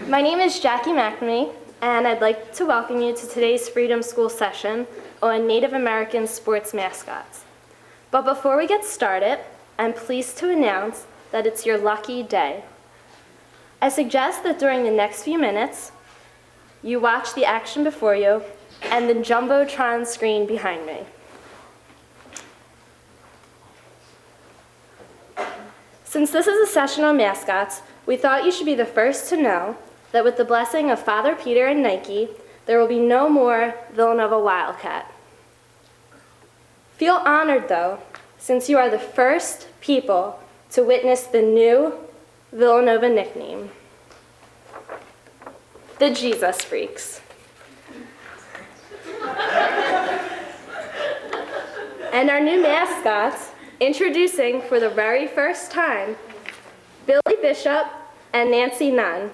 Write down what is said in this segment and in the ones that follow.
My name is Jackie McNamee, and I'd like to welcome you to today's Freedom School session on Native American sports mascots. But before we get started, I'm pleased to announce that it's your lucky day. I suggest that during the next few minutes, you watch the action before you and the Jumbotron screen behind me. Since this is a session on mascots, we thought you should be the first to know that with the blessing of Father Peter and Nike, there will be no more Villanova Wildcat. Feel honored, though, since you are the first people to witness the new Villanova nickname, the Jesus Freaks. And our new mascots, introducing for the very first time, Billy Bishop and Nancy Nunn.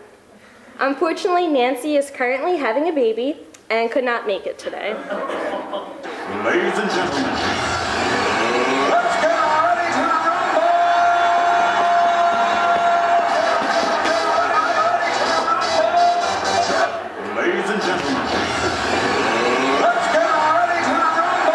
Unfortunately, Nancy is currently having a baby and could not make it today. Ladies and gentlemen, let's get ready to rumble! Ladies and gentlemen, let's get ready to rumble!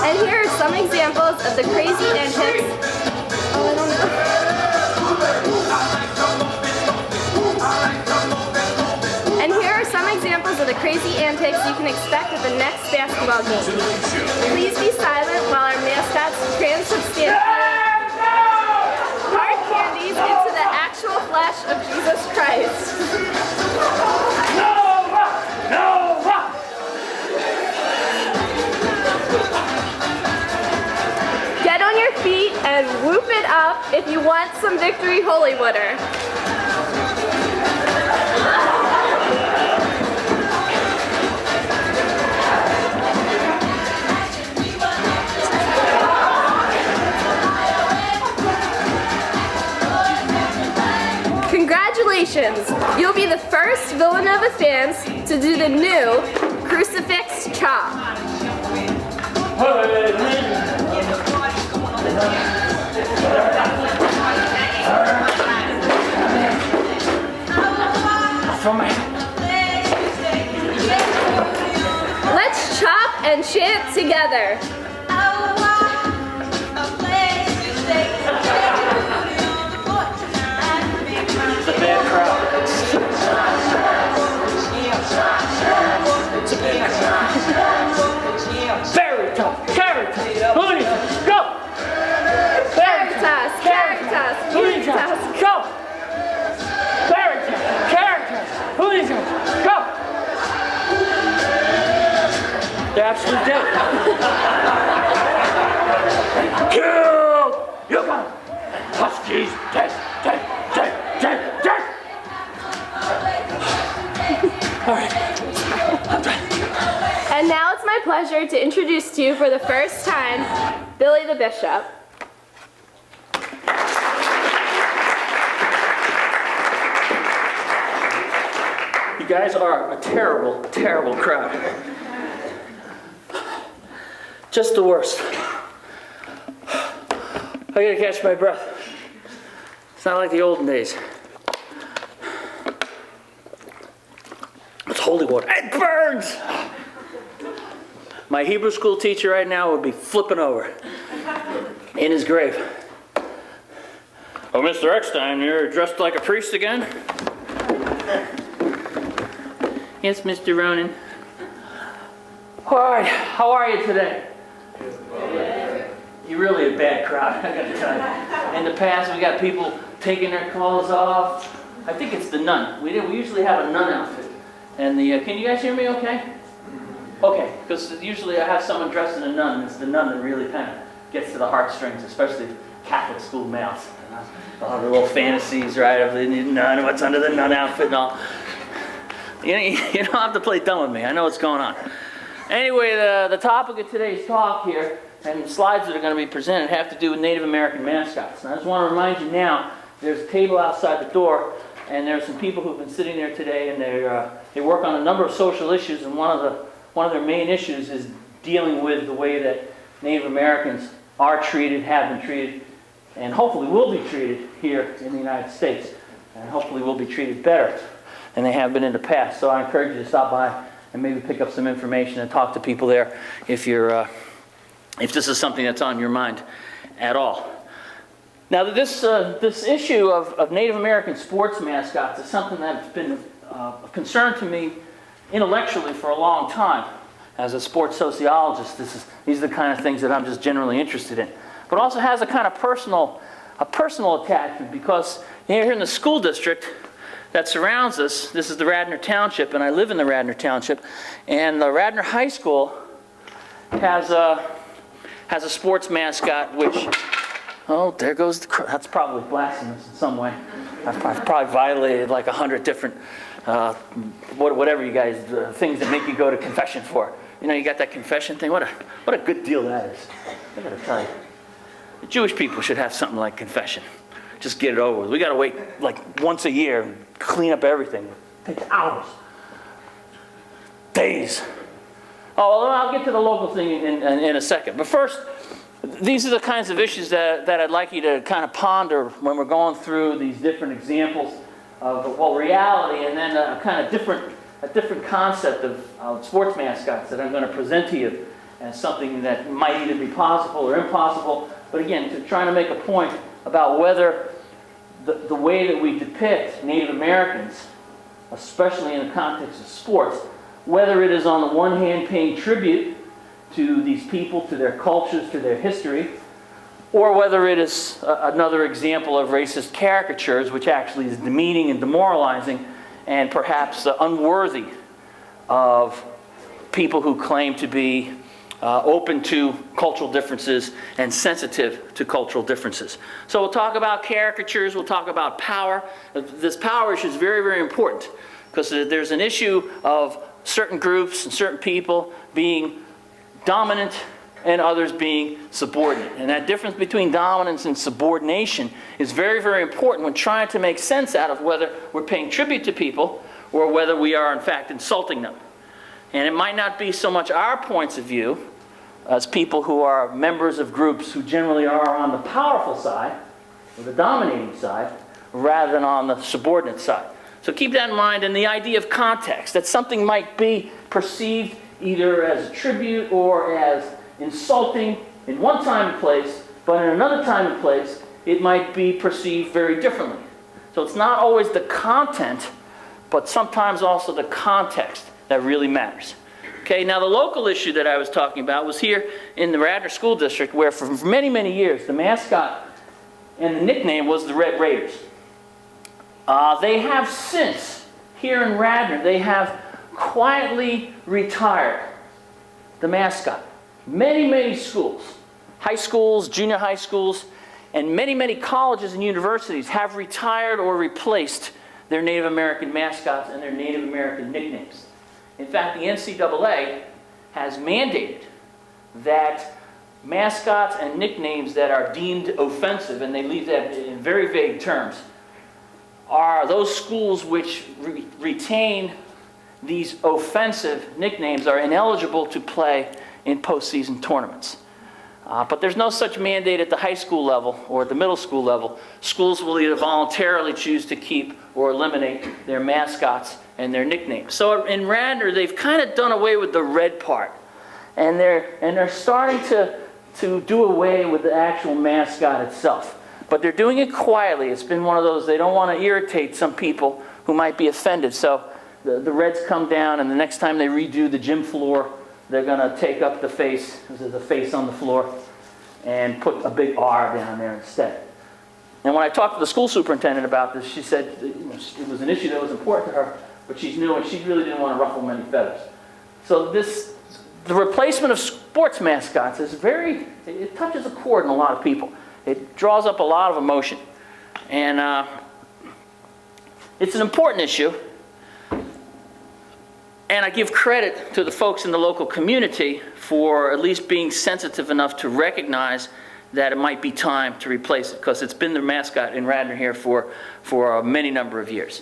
And here are some examples of the crazy antics. Oh, I don't know. And here are some examples of the crazy antics you can expect at the next basketball game. Please be silent while our mascots transubstantiate hard candies into the actual flesh of Jesus Christ. Get on your feet and whoop it up if you want some victory holy water. Congratulations! You'll be the first Villanova fans to do the new crucifix chop. Let's chop and chant together. It's a bad crowd. It's a bad crowd. Very tough. Caricatures. Please, go. Caritas, Caritas, Caritas, go. Caricatures. Caricatures. Please, go. They're absolutely dead. Kill. You go. Huskies. Dead. Dead. Dead. Dead. Dead. All right. I'm done. And now it's my pleasure to introduce to you for the first time, Billy the Bishop. You guys are a terrible, terrible crowd. Just the worst. I gotta catch my breath. It's not like the olden days. It's holy water. It burns! My Hebrew school teacher right now would be flipping over in his grave. Oh, Mr. Eckstein, you're dressed like a priest again? Yes, Mr. Ronan. All right, how are you today? You're really a bad crowd, I gotta tell you. In the past, we got people taking their clothes off. I think it's the nun. We usually have a nun outfit. And can you guys hear me okay? Okay, because usually I have someone dressed in a nun, and it's the nun that really kind of gets to the heartstrings, especially Catholic school males. All the little fantasies, right, of the nun, what's under the nun outfit and all. You don't have to play dumb with me. I know what's going on. Anyway, the topic of today's talk here, and the slides that are going to be presented, have to do with Native American mascots. And I just want to remind you now, there's a table outside the door, and there's some people who've been sitting there today, and they work on a number of social issues, and one of their main issues is dealing with the way that Native Americans are treated, have been treated, and hopefully will be treated here in the United States, and hopefully will be treated better than they have been in the past. So I encourage you to stop by and maybe pick up some information and talk to people there if this is something that's on your mind at all. Now, this issue of Native American sports mascots is something that's been a concern to me intellectually for a long time. As a sports sociologist, these are the kind of things that I'm just generally interested in. But also has a kind of personal attachment, because here in the school district that surrounds us, this is the Radnor Township, and I live in the Radnor Township, and the Radnor High School has a sports mascot which, oh, there goes that's probably blasphemous in some way. I've probably violated like 100 different, whatever you guys, things that make you go to confession for. You know, you got that confession thing. What a good deal that is. I gotta tell you, the Jewish people should have something like confession. Just get it over with. We gotta wait like once a year and clean up everything. It takes hours, days. Oh, well, I'll get to the local thing in a second. But first, these are the kinds of issues that I'd like you to kind of ponder when we're going through these different examples of, well, reality, and then a kind of different concept of sports mascots that I'm going to present to you as something that might either be possible or impossible. But again, to try to make a point about whether the way that we depict Native Americans, especially in the context of sports, whether it is on the one hand paying tribute to these people, to their cultures, to their history, or whether it is another example of racist caricatures, which actually is demeaning and demoralizing and perhaps unworthy of people who claim to be open to cultural differences and sensitive to cultural differences. So we'll talk about caricatures, we'll talk about power. This power issue is very, very important, because there's an issue of certain groups and certain people being dominant and others being subordinate. And that difference between dominance and subordination is very, very important when trying to make sense out of whether we're paying tribute to people or whether we are in fact insulting them. And it might not be so much our points of view as people who are members of groups who generally are on the powerful side, or the dominating side, rather than on the subordinate side. So keep that in mind, and the idea of context, that something might be perceived either as a tribute or as insulting in one time and place, but in another time and place, it might be perceived very differently. So it's not always the content, but sometimes also the context that really matters. Okay, now the local issue that I was talking about was here in the Radnor School District, where for many, many years, the mascot and the nickname was the Red Raiders. They have since, here in Radnor, they have quietly retired the mascot. Many, many schools, high schools, junior high schools, and many, many colleges and universities have retired or replaced their Native American mascots and their Native American nicknames. In fact, the NCAA has mandated that mascots and nicknames that are deemed offensive, and they leave that in very vague terms, are those schools which retain these offensive nicknames are ineligible to play in postseason tournaments. But there's no such mandate at the high school level or at the middle school level. Schools will either voluntarily choose to keep or eliminate their mascots and their nicknames. So in Radnor, they've kind of done away with the red part. And they're starting to do away with the actual mascot itself. But they're doing it quietly. It's been one of those, they don't want to irritate some people who might be offended. So the Reds come down, and the next time they redo the gym floor, they're going to take up the face, there's a face on the floor, and put a big R down there instead. And when I talked to the school superintendent about this, she said it was an issue that was important to her, but she's new and she really didn't want to ruffle many feathers. So the replacement of sports mascots is it touches a chord in a lot of people. It draws up a lot of emotion. And it's an important issue. And I give credit to the folks in the local community for at least being sensitive enough to recognize that it might be time to replace it, because it's been the mascot in Radnor here for a many number of years.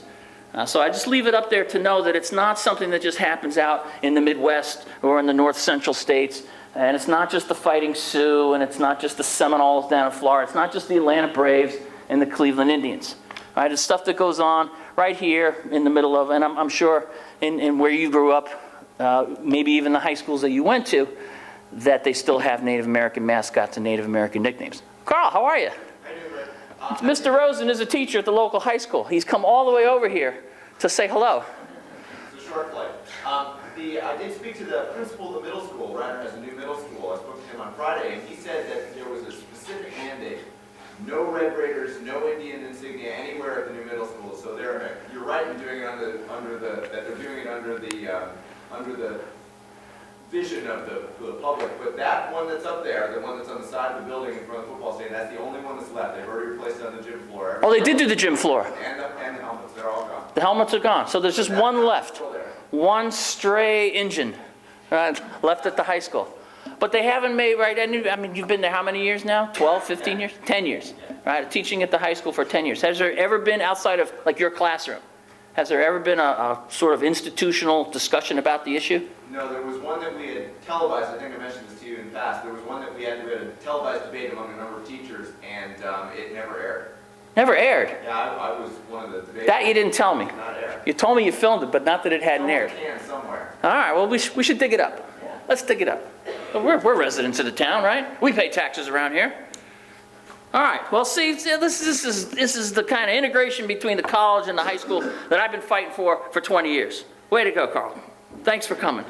So I just leave it up there to know that it's not something that just happens out in the Midwest or in the North Central states. And it's not just the Fighting Sioux, and it's not just the Seminoles down in Florida. It's not just the Atlanta Braves and the Cleveland Indians. Right? It's stuff that goes on right here in the middle of, and I'm sure in where you grew up, maybe even the high schools that you went to, that they still have Native American mascots and Native American nicknames. Carl, how are you? Mr. Rosen is a teacher at the local high school. He's come all the way over here to say hello. It's a short flight. I did speak to the principal of the middle school. Radnor has a new middle school. I spoke to him on Friday, and he said that there was a specific mandate. No Red Raiders, no Indian insignia anywhere at the new middle school. So you're right in doing it that they're doing it under the vision of the public. But that one that's up there, the one that's on the side of the building in front of the football stadium, that's the only one that's left. They've already replaced it on the gym floor. Oh, they did do the gym floor. And the helmets, they're all gone. The helmets are gone. So there's just one left. One stray engine left at the high school. But they haven't made, right, I mean, you've been there how many years now? 12, 15 years? 10 years, right? Teaching at the high school for 10 years. Has there ever been, outside of like your classroom, has there ever been a sort of institutional discussion about the issue? No, there was one that we had televised. I think I mentioned this to you in the past. There was one that we had a televised debate among a number of teachers, and it never aired. Never aired? Yeah, I was one of the debaters. That you didn't tell me. Not aired. You told me you filmed it, but not that it hadn't aired. Somewhere. All right, well, we should dig it up. Yeah. Let's dig it up. We're residents of the town, right? We pay taxes around here. All right, well, see, this is the kind of integration between the college and the high school that I've been fighting for 20 years. Way to go, Carl. Thanks for coming.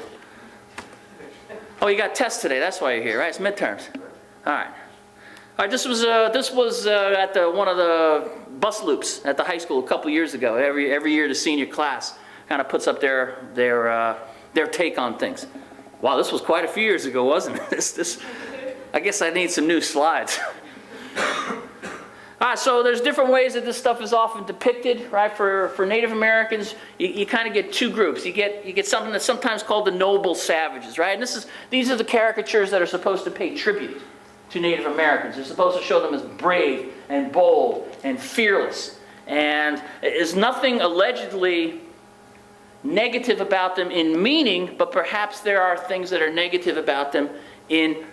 Oh, you got tests today. That's why you're here, right? It's midterms. All right. All right, this was at one of the bus loops at the high school a couple years ago. Every year the senior class kind of puts up their take on things. Wow, this was quite a few years ago, wasn't it? I guess I need some new slides. All right, so there's different ways that this stuff is often depicted, right? For Native Americans, you kind of get two groups. You get something that's sometimes called the noble savages, right? And these are the caricatures that are supposed to pay tribute to Native Americans. They're supposed to show them as brave and bold and fearless. And there's nothing allegedly negative about them in meaning, but perhaps there are things that are negative about them in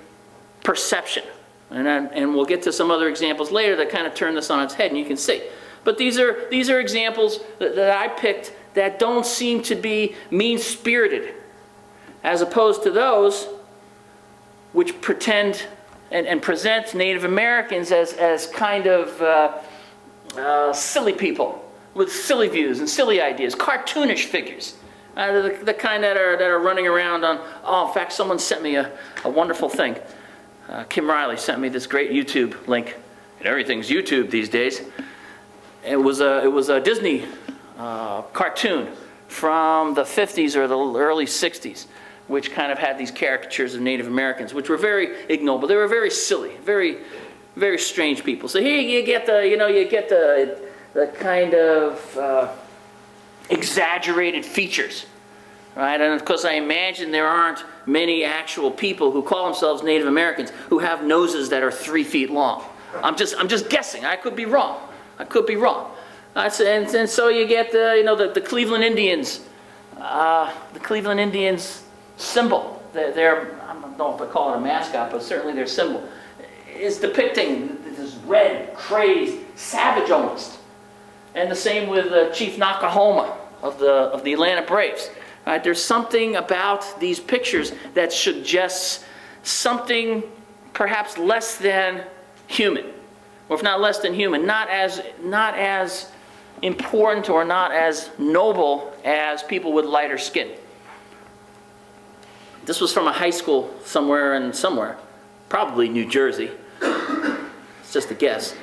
perception. And we'll get to some other examples later that kind of turn this on its head, and you can see. But these are examples that I picked that don't seem to be mean-spirited, as opposed to those which pretend and present Native Americans as kind of silly people with silly views and silly ideas, cartoonish figures, the kind that are running around on. Oh, in fact, someone sent me a wonderful thing. Kim Riley sent me this great YouTube link, and everything's YouTube these days. It was a Disney cartoon from the 50s or the early 60s, which kind of had these caricatures of Native Americans, which were very ignoble. They were very silly, very, very strange people. So here you get the kind of exaggerated features, right? And of course, I imagine there aren't many actual people who call themselves Native Americans who have noses that are 3 feet long. I'm just guessing. I could be wrong. And so you get the Cleveland Indians. The Cleveland Indians symbol. I don't know if I call it a mascot, but certainly their symbol is depicting this red, crazed, savage almost. And the same with Chief Nakahoma of the Atlanta Braves. Right, there's something about these pictures that suggests something perhaps less than human, or if not less than human, not as important or not as noble as people with lighter skin. This was from a high school somewhere, probably New Jersey. It's just a guess.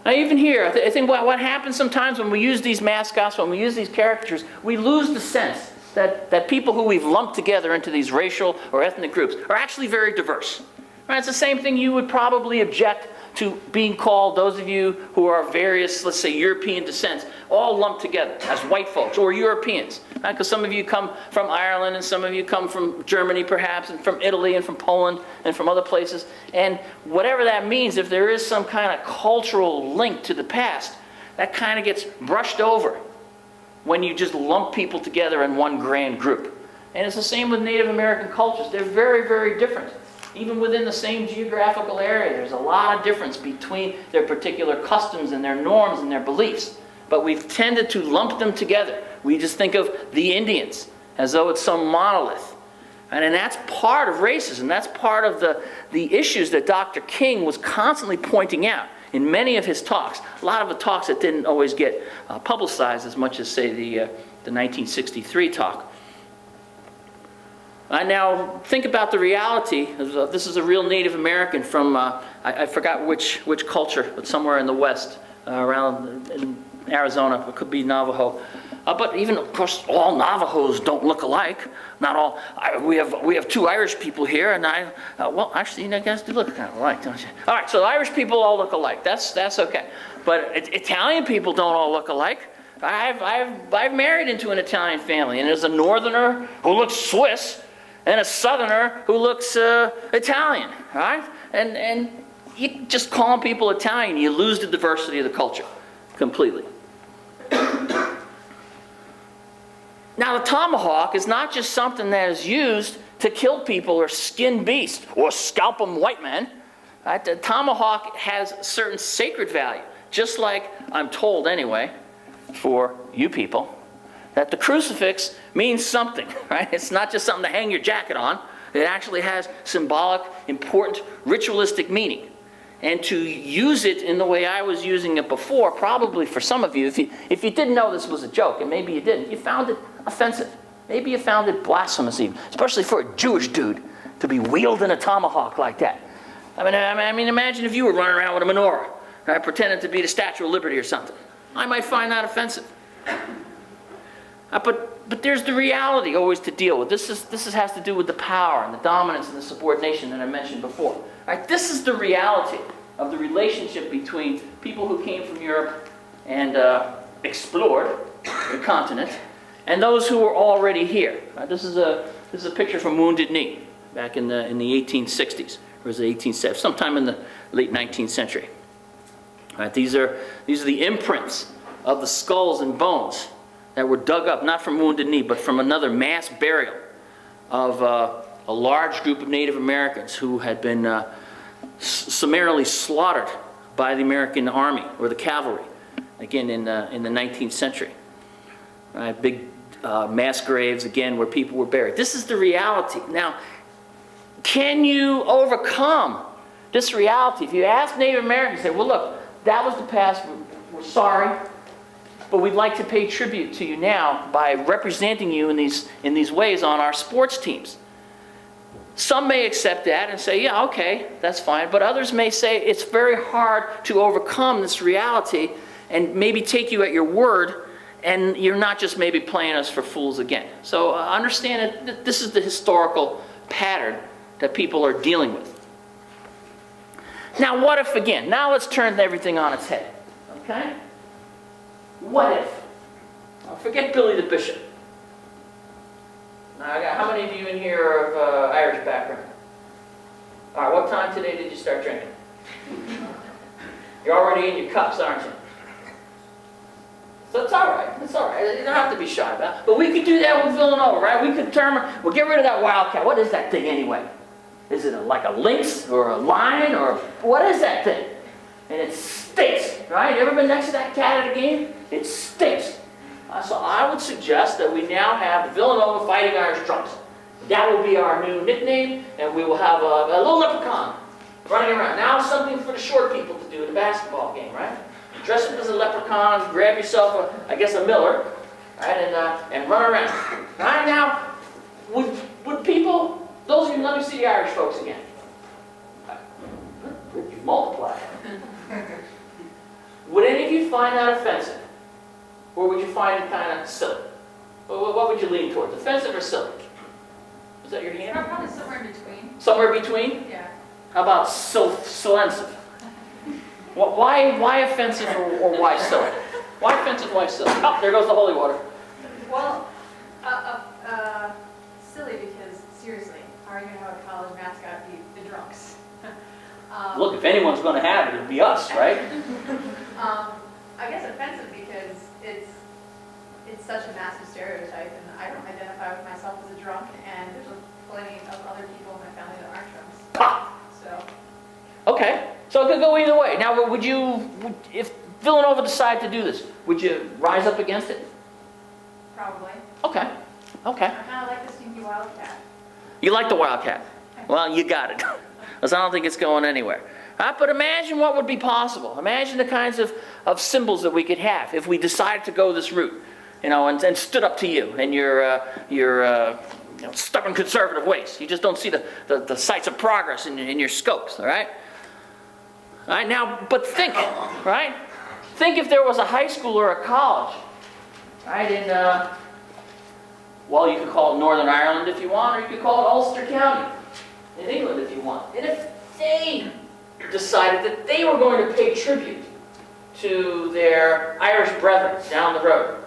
Now even here, I think what happens sometimes when we use these mascots, when we use these caricatures, we lose the sense that people who we've lumped together into these racial or ethnic groups are actually very diverse. Right? It's the same thing you would probably object to being called, those of you who are various, let's say, European descents, all lumped together as white folks or Europeans. Right? Because some of you come from Ireland and some of you come from Germany perhaps, and from Italy and from Poland and from other places. And whatever that means, if there is some kind of cultural link to the past, that kind of gets brushed over when you just lump people together in one grand group. And it's the same with Native American cultures. They're very, very different. Even within the same geographical area, there's a lot of difference between their particular customs and their norms and their beliefs. But we've tended to lump them together. We just think of the Indians as though it's some monolith. And that's part of racism. That's part of the issues that Dr. King was constantly pointing out in many of his talks. A lot of the talks that didn't always get publicized as much as, say, the 1963 talk. Now, think about the reality. This is a real Native American from, I forgot which culture, but somewhere in the West, around in Arizona. It could be Navajo. But even, of course, all Navajos don't look alike. Not all. We have two Irish people here, and well, actually, you guys do look kind of alike, don't you? All right, so the Irish people all look alike. That's okay. But Italian people don't all look alike. I've married into an Italian family, and there's a Northerner who looks Swiss, and a Southerner who looks Italian, right? And you just calling people Italian, you lose the diversity of the culture completely. Now, the tomahawk is not just something that is used to kill people or skin beasts or scalp them white men. Right? The tomahawk has certain sacred value, just like I'm told anyway, for you people, that the crucifix means something, right? It's not just something to hang your jacket on. It actually has symbolic, important, ritualistic meaning. And to use it in the way I was using it before, probably for some of you, if you didn't know this was a joke, and maybe you didn't, you found it offensive. Maybe you found it blasphemous even, especially for a Jewish dude to be wielding a tomahawk like that. I mean, imagine if you were running around with a menorah, right, pretending to be the Statue of Liberty or something. I might find that offensive. But there's the reality always to deal with. This has to do with the power and the dominance and the subordination that I mentioned before. Right? This is the reality of the relationship between people who came from Europe and explored the continent and those who were already here. Right? This is a picture from Wounded Knee back in the 1860s, or was it 1870s, sometime in the late 19th century. Right? These are the imprints of the skulls and bones that were dug up, not from Wounded Knee, but from another mass burial of a large group of Native Americans who had been summarily slaughtered by the American Army or the cavalry, again in the 19th century. Right? Big mass graves, again, where people were buried. This is the reality. Now, can you overcome this reality? If you ask Native Americans, say, well, look, that was the past, we're sorry, but we'd like to pay tribute to you now by representing you in these ways on our sports teams. Some may accept that and say, yeah, okay, that's fine. But others may say it's very hard to overcome this reality and maybe take you at your word, and you're not just maybe playing us for fools again. So understand that this is the historical pattern that people are dealing with. Now, what if, again, now let's turn everything on its head, okay? What if? Now, forget Billy the Bishop. Now, how many of you in here are of Irish background? All right, what time today did you start drinking? You're already in your cups, aren't you? So it's all right. It's all right. You don't have to be shy about it. But we could do that with Villanova, right? We could determine, well, get rid of that wildcat. What is that thing anyway? Is it like a lynx or a lion or what is that thing? And it stinks, right? You ever been next to that cat at a game? It stinks. So I would suggest that we now have the Villanova Fighting Irish Drunks. That will be our new nickname, and we will have a little leprechaun running around. Now something for the short people to do in a basketball game, right? Dress up as a leprechaun, grab yourself, a Miller, right, and run around. Right now, would people, those of you, let me see the Irish folks again. You've multiplied. Would any of you find that offensive? Or would you find it kind of silly? What would you lean towards, offensive or silly? Is that your hand? Probably somewhere in between. Somewhere between? Yeah. How about silensive? Why offensive or why silly? Why offensive, why silly? Oh, there goes the holy water. Well, silly because, seriously, how are you going to have a college mascot be the drunks? Look, if anyone's going to have it, it'd be us, right? I guess offensive because it's such a massive stereotype, and I don't identify with myself as a drunk, and there's plenty of other people in my family that aren't drunks. Ha! So, Okay, so it could go either way. Now, if Villanova decided to do this, would you rise up against it? probably. Okay, okay. I kind of like the stinky wildcat. You like the Wildcat? Well, you got it. Because I don't think it's going anywhere. But imagine what would be possible. Imagine the kinds of symbols that we could have if we decided to go this route, and stood up to you and your stubborn conservative ways. You just don't see the sights of progress in your scopes, all right? All right, now, but think, right? Think if there was a high school or a college, right, in, well, you could call it Northern Ireland if you want, or you could call it Ulster County in England if you want. And if they decided that they were going to pay tribute to their Irish brethren down the road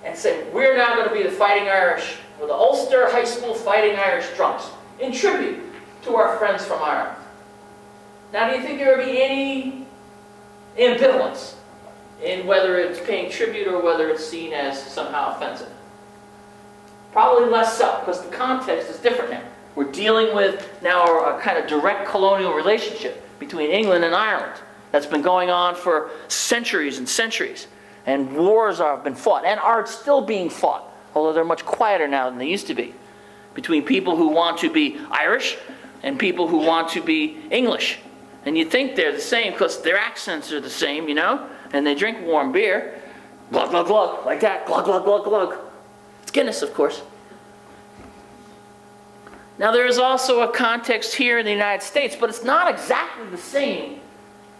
and say, we're now going to be the Fighting Irish, or the Ulster High School Fighting Irish Drunks, in tribute to our friends from Ireland. Now, do you think there would be any ambivalence in whether it's paying tribute or whether it's seen as somehow offensive? Probably less so, because the context is different now. We're dealing with now a kind of direct colonial relationship between England and Ireland that's been going on for centuries and centuries. And wars have been fought, and are still being fought, although they're much quieter now than they used to be, between people who want to be Irish and people who want to be English. And you think they're the same because their accents are the same, and they drink warm beer. Glug, glug, glug, like that. Glug, glug, glug, glug. It's Guinness, of course. Now, there is also a context here in the United States, but it's not exactly the same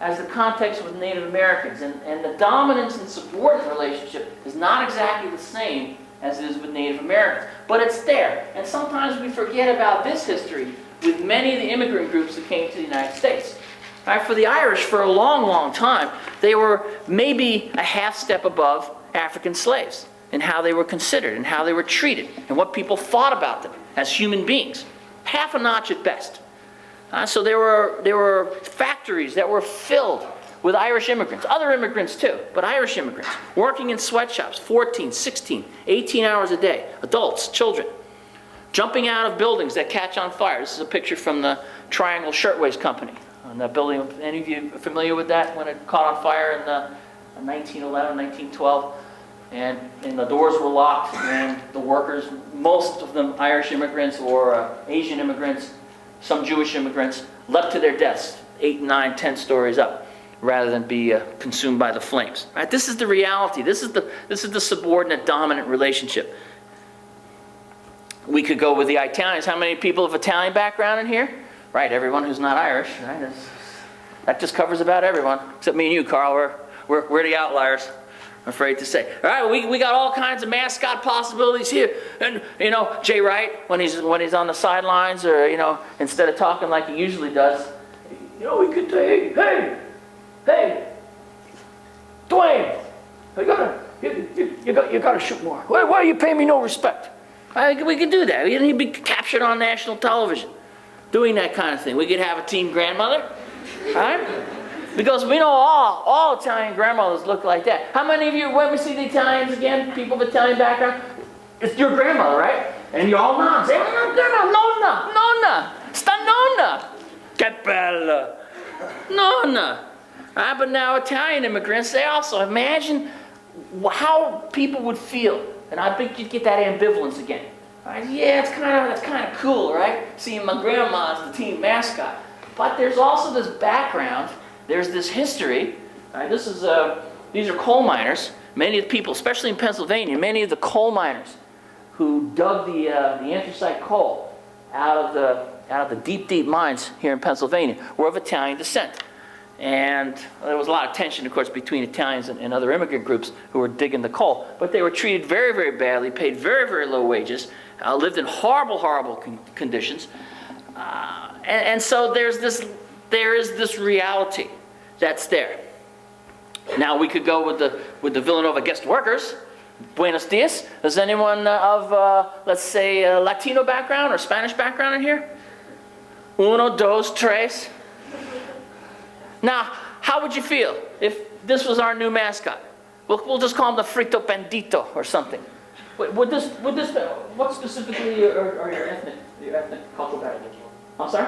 as the context with Native Americans. And the dominance and subordinate relationship is not exactly the same as it is with Native Americans. But it's there. And sometimes we forget about this history with many of the immigrant groups that came to the United States. Right, for the Irish, for a long, long time, they were maybe a half step above African slaves in how they were considered and how they were treated and what people thought about them as human beings. Half a notch at best. So there were factories that were filled with Irish immigrants, other immigrants too, but Irish immigrants, working in sweatshops, 14, 16, 18 hours a day, adults, children, jumping out of buildings that catch on fire. This is a picture from the Triangle Shirtwaist Company. On the building, any of you familiar with that, when it caught on fire in 1911, 1912? And the doors were locked, and the workers, most of them Irish immigrants or Asian immigrants, some Jewish immigrants, leapt to their deaths 8, 9, 10 stories up, rather than be consumed by the flames. Right? This is the reality. This is the subordinate dominant relationship. We could go with the Italians. How many people of Italian background in here? Right, everyone who's not Irish. Right? That just covers about everyone, except me and you, Carl. We're the outliers, I'm afraid to say. All right, we got all kinds of mascot possibilities here. And, Jay Wright, when he's on the sidelines, or, instead of talking like he usually does, we could say, hey, Dwayne, you gotta shoot more. Why are you paying me no respect? We could do that. He'd be captured on national television doing that kind of thing. We could have a team grandmother, right? Because we know all Italian grandmothers look like that. How many of you, when we see the Italians again, people of Italian background, it's your grandmother, right? And you're all nods. Hey, nonna, sta nonna. Che bella. Nonna. Right? But now Italian immigrants, they also, imagine how people would feel. And I think you'd get that ambivalence again. Right? Yeah, it's kind of cool, right? Seeing my grandma as the team mascot. But there's also this background, there's this history. Right? These are coal miners. Many of the people, especially in Pennsylvania, many of the coal miners who dug the anthracite coal out of the deep, deep mines here in Pennsylvania were of Italian descent. And there was a lot of tension, of course, between Italians and other immigrant groups who were digging the coal. But they were treated very, very badly, paid very, very low wages, lived in horrible, horrible conditions. And so there is this reality that's there. Now we could go with the Villanova guest workers. Buenos dias. Is anyone of, let's say, Latino background or Spanish background in here? Uno, dos, tres. Now, how would you feel if this was our new mascot? We'll just call him the Frito Bandito or something. What specifically are your ethnic cultural background? I'm sorry?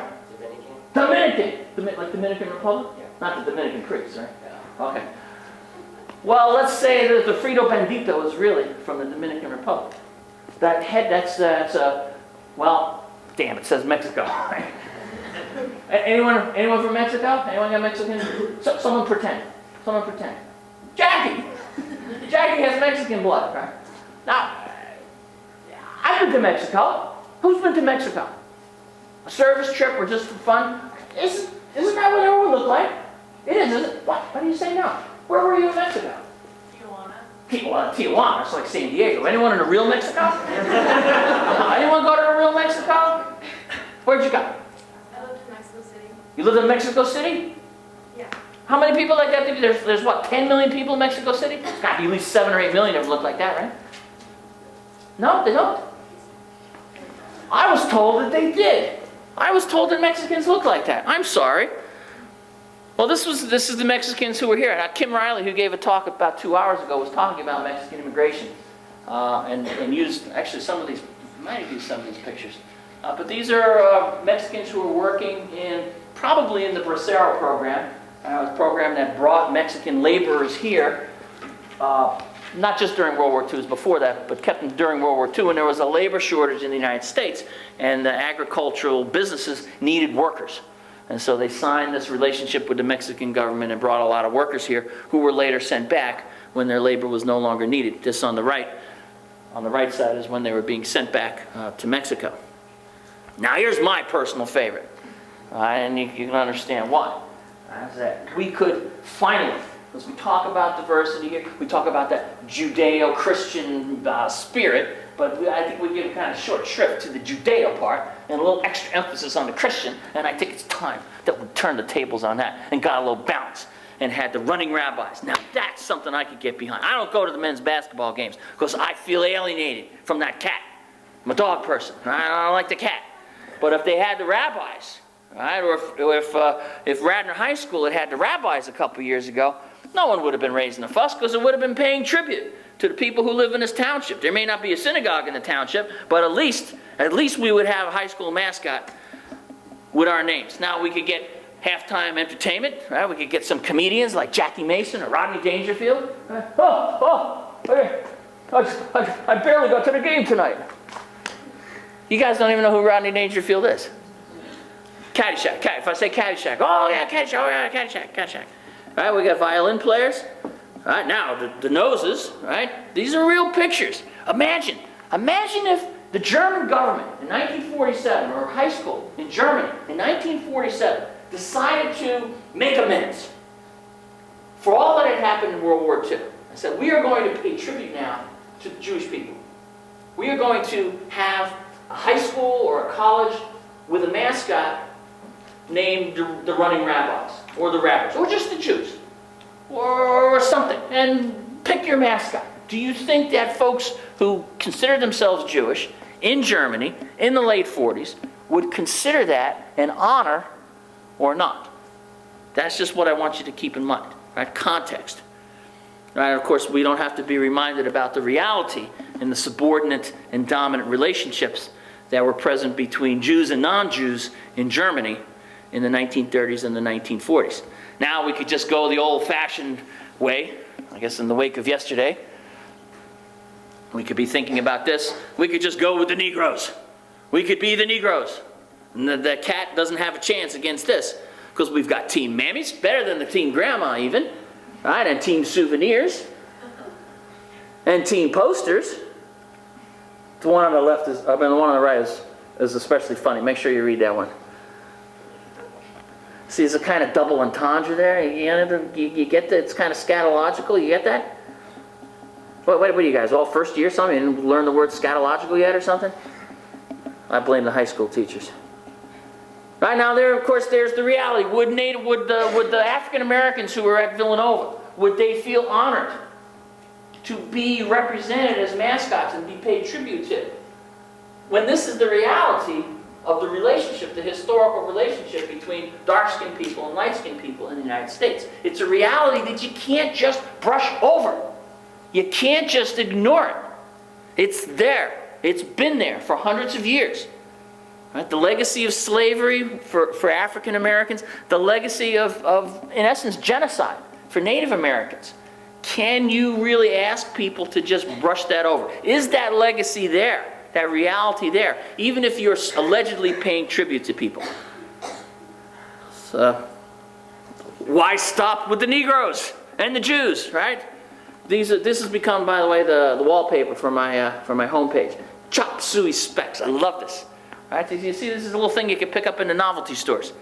Dominican. Like Dominican Republic? Yeah. Not the Dominican Creeks, right? Yeah. Okay. Well, let's say that the Frito Bandito is really from the Dominican Republic. Well, damn, it says Mexico. Anyone from Mexico? Anyone got Mexican? Someone pretend. Jackie has Mexican blood, right? Now, I've been to Mexico. Who's been to Mexico? A service trip or just for fun? Isn't that what everyone looked like? It is, isn't it? What do you say now? Where were you in Mexico? Tijuana. It's like San Diego. Anyone in a real Mexico? Anyone go to a real Mexico? Where'd you go? I lived in Mexico City. You lived in Mexico City? Yeah. How many people like that? There's what, 10 million people in Mexico City? It's got to be at least 7 or 8 million that look like that, right? No, they don't? I was told that they did. I was told that Mexicans look like that. I'm sorry. Well, this is the Mexicans who were here. Now, Kim Riley, who gave a talk about 2 hours ago, was talking about Mexican immigration and used actually some of these, might have used some of these pictures. But these are Mexicans who were working probably in the Bracero program, a program that brought Mexican laborers here, not just during World War II, it was before that, but kept them during World War II, and there was a labor shortage in the United States, and the agricultural businesses needed workers. And so they signed this relationship with the Mexican government and brought a lot of workers here who were later sent back when their labor was no longer needed. This on the right side is when they were being sent back to Mexico. Now here's my personal favorite, and you can understand why. Is that we could finally, as we talk about diversity here, we talk about that Judeo-Christian spirit, but I think we give kind of short shrift to the Judeo part and a little extra emphasis on the Christian, and I think it's time that we turn the tables on that and got a little balance and had the running rabbis. Now that's something I could get behind. I don't go to the men's basketball games because I feel alienated from that cat. I'm a dog person. I don't like the cat. But if they had the rabbis, right, or if Radnor High School had the rabbis a couple years ago, no one would have been raising a fuss because it would have been paying tribute to the people who live in this township. There may not be a synagogue in the township, but at least we would have a high school mascot with our names. Now we could get halftime entertainment, right? We could get some comedians like Jackie Mason or Rodney Dangerfield. I barely got to the game tonight. You guys don't even know who Rodney Dangerfield is. Caddyshack. If I say Caddyshack, oh yeah, Caddyshack, oh yeah, Caddyshack. All right, we got violin players. All right, now the noses, right? These are real pictures. Imagine if the German government in 1947, or high school in Germany in 1947, decided to make amends for all that had happened in World War II. I said, we are going to pay tribute now to the Jewish people. We are going to have a high school or a college with a mascot named the Running Rabbis, or the Rabbis, or just the Jews, or something, and pick your mascot. Do you think that folks who consider themselves Jewish in Germany in the late 40s would consider that an honor or not? That's just what I want you to keep in mind, right? Context. Right? Of course, we don't have to be reminded about the reality and the subordinate and dominant relationships that were present between Jews and non-Jews in Germany in the 1930s and the 1940s. Now we could just go the old-fashioned way, I guess in the wake of yesterday. We could be thinking about this. We could just go with the Negroes. We could be the Negroes. And the cat doesn't have a chance against this because we've got Team Mammies, better than the Team Grandma even, right? And Team Souvenirs, and Team Posters. The one on the left is, the one on the right is especially funny. Make sure you read that one. See, there's a kind of double entendre there. You get that? It's kind of scatological. You get that? What are you guys, all first year something? You didn't learn the word scatological yet or something? I blame the high school teachers. Right now, of course, there's the reality. Would the African Americans who were at Villanova, would they feel honored to be represented as mascots and be paid tribute to? When this is the reality of the relationship, the historical relationship between dark-skinned people and light-skinned people in the United States. It's a reality that you can't just brush over. You can't just ignore it. It's there. It's been there for hundreds of years. Right? The legacy of slavery for African Americans, the legacy of, in essence, genocide for Native Americans. Can you really ask people to just brush that over? Is that legacy there? That reality there, even if you're allegedly paying tribute to people? So, why stop with the Negroes and the Jews, right? This has become, by the way, the wallpaper for my homepage. Chop suey specs. I love this. Right? You see, this is a little thing you can pick up in the novelty stores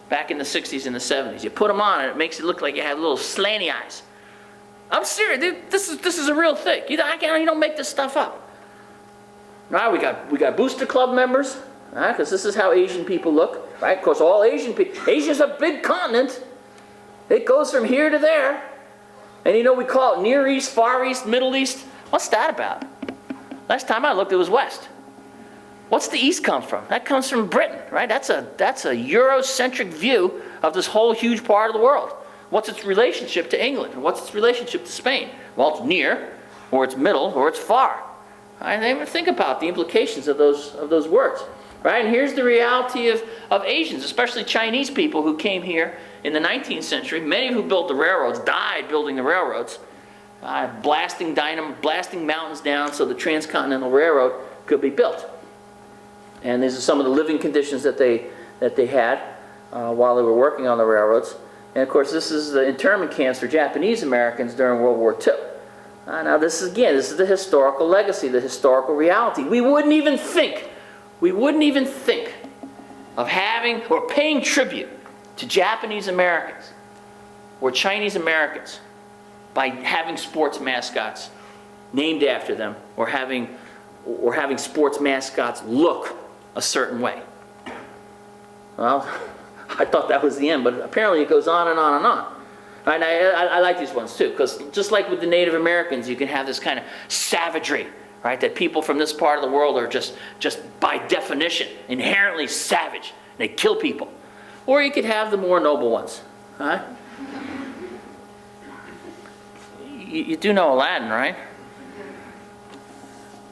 back in the 60s and the 70s. You put them on, and it makes it look like you have little slanty eyes. I'm serious. Dude, this is a real thing. You don't make this stuff up. Right, we got Booster Club members, right? Because this is how Asian people look, right? Of course, all Asian people. Asia's a big continent. It goes from here to there, and we call it Near East, Far East, Middle East. What's that about? Last time I looked, it was West. What's the East come from? That comes from Britain, right? That's a Eurocentric view of this whole huge part of the world. What's its relationship to England? Or what's its relationship to Spain? Well, it's near, or it's middle, or it's far. I never think about the implications of those words, right? And here's the reality of Asians, especially Chinese people who came here in the 19th century. Many who built the railroads died building the railroads, blasting mountains down so the transcontinental railroad could be built. And these are some of the living conditions that they had while they were working on the railroads. And of course, this is the internment camps for Japanese Americans during World War II. Now this is the historical legacy, the historical reality. We wouldn't even think of having or paying tribute to Japanese Americans or Chinese Americans by having sports mascots named after them or having sports mascots look a certain way. Well, I thought that was the end, but apparently it goes on and on and on. And I like these ones too, because just like with the Native Americans, you can have this kind of savagery, right? That people from this part of the world are just by definition, inherently savage. They kill people. Or you could have the more noble ones, right? You do know Aladdin, right?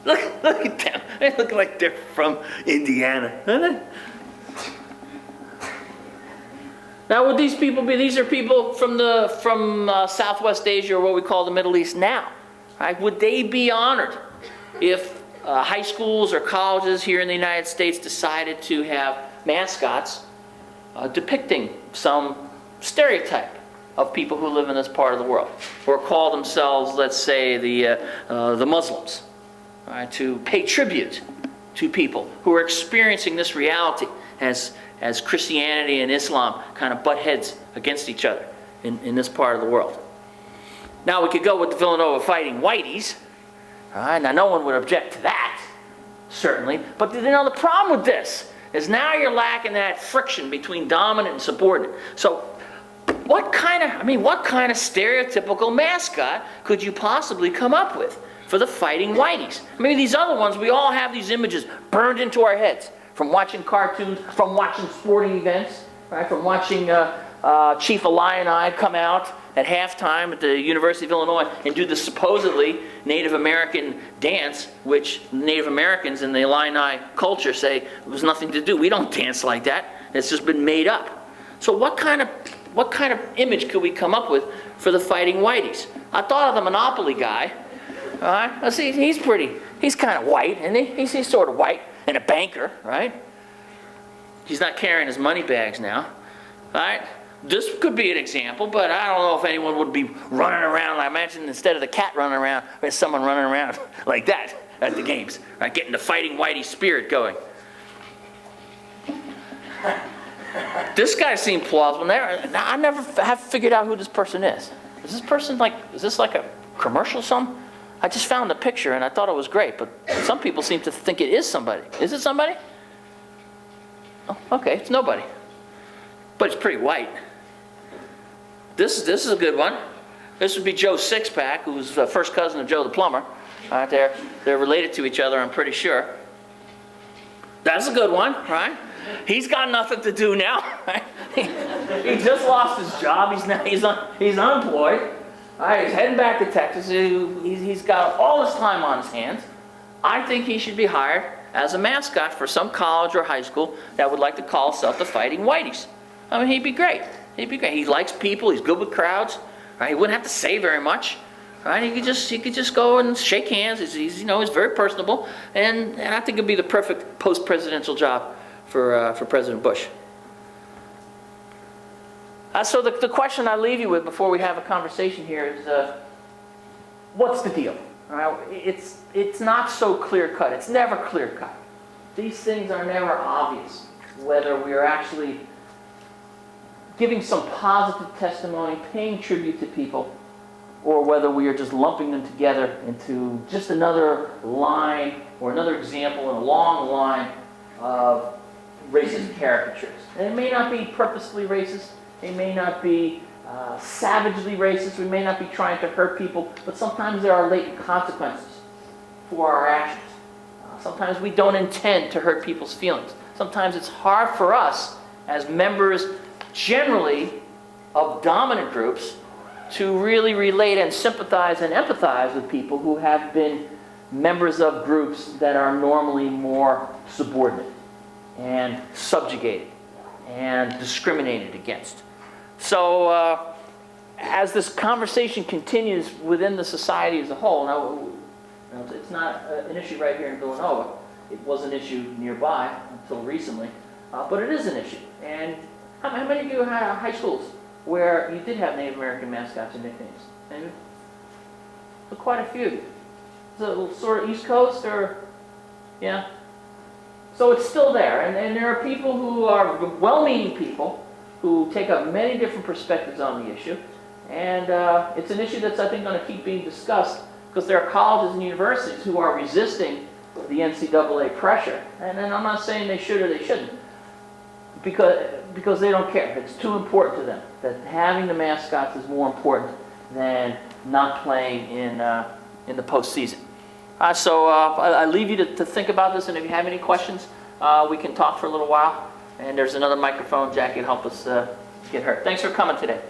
Look at them. They look like they're from Indiana, don't they? Now, would these people be? These are people from Southwest Asia, or what we call the Middle East now. Right? Would they be honored if high schools or colleges here in the United States decided to have mascots depicting some stereotype of people who live in this part of the world, or call themselves, let's say, the Muslims, right? To pay tribute to people who are experiencing this reality as Christianity and Islam kind of butt heads against each other in this part of the world. Now we could go with the Villanova Fighting Whiteys. All right, now no one would object to that, certainly. But the problem with this is now you're lacking that friction between dominant and subordinate. So what kind of stereotypical mascot could you possibly come up with for the Fighting Whiteys? I mean, these other ones, we all have these images burned into our heads. From watching cartoons, from watching sporting events, right? From watching Chief Illini come out at halftime at the University of Illinois and do the supposedly Native American dance, which Native Americans in the Illini culture say it was nothing to do. We don't dance like that. It's just been made up. So what kind of image could we come up with for the Fighting Whiteys? I thought of the Monopoly guy. All right, let's see, he's kind of white, isn't he? He's sort of white. And a banker, right? He's not carrying his money bags now. All right? This could be an example, but I don't know if anyone would be running around. I imagine instead of the cat running around, there's someone running around like that at the games, right? Getting the Fighting Whitey spirit going. This guy seemed plausible. I never have figured out who this person is. Is this like a commercial or something? I just found the picture and I thought it was great, but some people seem to think it is somebody. Is it somebody? Oh, okay, it's nobody. But it's pretty white. This is a good one. This would be Joe Sixpack, who's the first cousin of Joe the plumber. Right there. They're related to each other, I'm pretty sure. That's a good one, right? He's got nothing to do now. Right? He just lost his job. He's unemployed. All right, he's heading back to Texas. He's got all this time on his hands. I think he should be hired as a mascot for some college or high school that would like to call itself the Fighting Whiteys. I mean, he'd be great. He'd be great. He likes people. He's good with crowds. Right? He wouldn't have to say very much. Right? He could just go and shake hands. He's very personable, and I think it'd be the perfect post-presidential job for President Bush. So the question I leave you with before we have a conversation here is, what's the deal? All right? It's not so clear-cut. It's never clear-cut. These things are never obvious, whether we are actually giving some positive testimony, paying tribute to people, or whether we are just lumping them together into just another line or another example in a long line of racist caricatures. And it may not be purposefully racist. It may not be savagely racist. We may not be trying to hurt people, but sometimes there are latent consequences for our actions. Sometimes we don't intend to hurt people's feelings. Sometimes it's hard for us as members generally of dominant groups to really relate and sympathize and empathize with people who have been members of groups that are normally more subordinate and subjugated and discriminated against. So as this conversation continues within the society as a whole, now, it's not an issue right here in Villanova. It was an issue nearby until recently, but it is an issue. And how many of you had high schools where you did have Native American mascots and nicknames? Maybe? So quite a few. Is it sort of East Coast or, yeah? So it's still there, and there are people who are well-meaning people who take up many different perspectives on the issue, and it's an issue that's, I think, going to keep being discussed because there are colleges and universities who are resisting the NCAA pressure, and then I'm not saying they should or they shouldn't, because they don't care. It's too important to them that having the mascots is more important than not playing in the postseason. So I leave you to think about this, and if you have any questions, we can talk for a little while. And there's another microphone. Jackie will help us get her. Thanks for coming today.